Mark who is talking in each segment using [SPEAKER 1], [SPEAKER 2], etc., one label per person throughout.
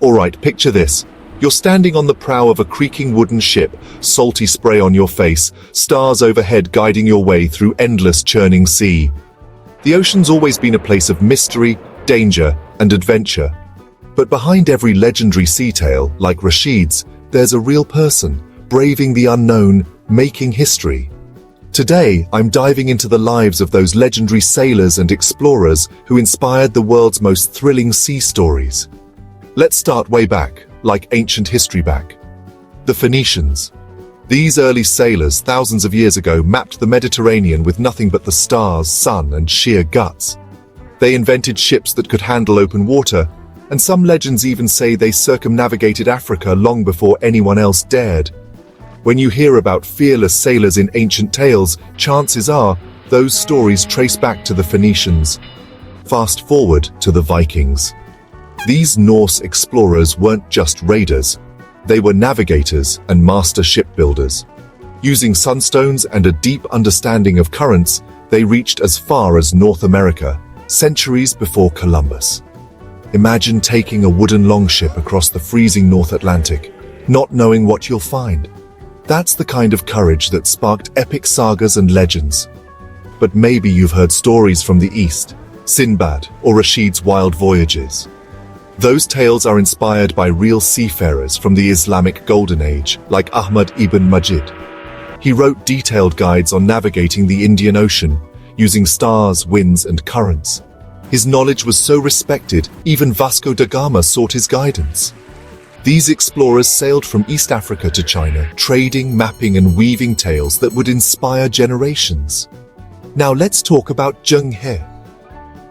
[SPEAKER 1] Alright, picture this. You're standing on the prow of a creaking wooden ship, salty spray on your face, stars overhead guiding your way through endless churning sea. The ocean's always been a place of mystery, danger, and adventure. But behind every legendary sea tale, like Rashid's, there's a real person, braving the unknown, making history. Today, I'm diving into the lives of those legendary sailors and explorers who inspired the world's most thrilling sea stories. Let's start way back, like ancient history back. The Phoenicians. These early sailors, thousands of years ago, mapped the Mediterranean with nothing but the stars, sun, and sheer guts. They invented ships that could handle open water, and some legends even say they circumnavigated Africa long before anyone else dared. When you hear about fearless sailors in ancient tales, chances are those stories trace back to the Phoenicians. Fast forward to the Vikings. These Norse explorers weren't just raiders. They were navigators and master shipbuilders. Using sunstones and a deep understanding of currents, they reached as far as North America, centuries before Columbus. Imagine taking a wooden longship across the freezing North Atlantic, not knowing what you'll find. That's the kind of courage that sparked epic sagas and legends. But maybe you've heard stories from the East, Sinbad or Rashid's wild voyages. Those tales are inspired by real seafarers from the Islamic Golden Age, like Ahmad ibn Majid. He wrote detailed guides on navigating the Indian Ocean, using stars, winds, and currents. His knowledge was so respected, even Vasco da Gama sought his guidance. These explorers sailed from East Africa to China, trading, mapping, and weaving tales that would inspire generations. Now let's talk about Zheng He.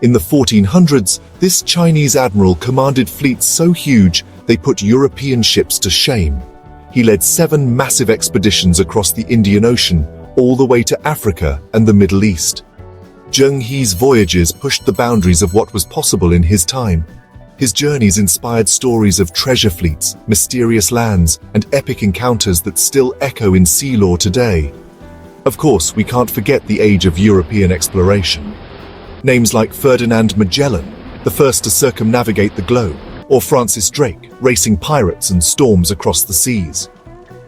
[SPEAKER 1] In the 1400s, this Chinese admiral commanded fleets so huge they put European ships to shame. He led 7 massive expeditions across the Indian Ocean, all the way to Africa and the Middle East. Zheng He's voyages pushed the boundaries of what was possible in his time. His journeys inspired stories of treasure fleets, mysterious lands, and epic encounters that still echo in sea lore today. Of course, we can't forget the age of European exploration. Names like Ferdinand Magellan, the first to circumnavigate the globe, or Francis Drake, racing pirates and storms across the seas.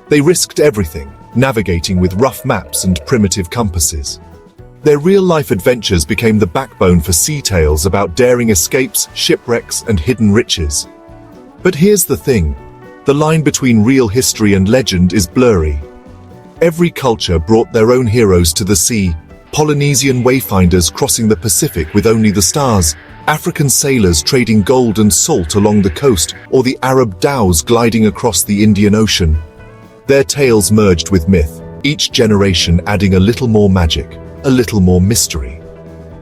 [SPEAKER 1] They risked everything, navigating with rough maps and primitive compasses. Their real-life adventures became the backbone for sea tales about daring escapes, shipwrecks, and hidden riches. But here's the thing, the line between real history and legend is blurry. Every culture brought their own heroes to the sea, Polynesian wayfinders crossing the Pacific with only the stars, African sailors trading gold and salt along the coast, or the Arab dhows gliding across the Indian Ocean. Their tales merged with myth, each generation adding a little more magic, a little more mystery.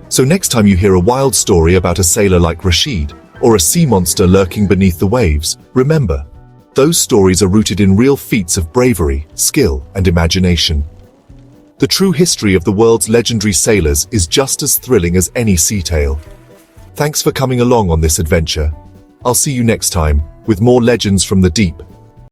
[SPEAKER 1] So next time you hear a wild story about a sailor like Rashid, or a sea monster lurking beneath the waves, remember, those stories are rooted in real feats of bravery, skill, and imagination. The true history of the world's legendary sailors is just as thrilling as any sea tale. Thanks for coming along on this adventure. I'll see you next time, with more legends from the deep.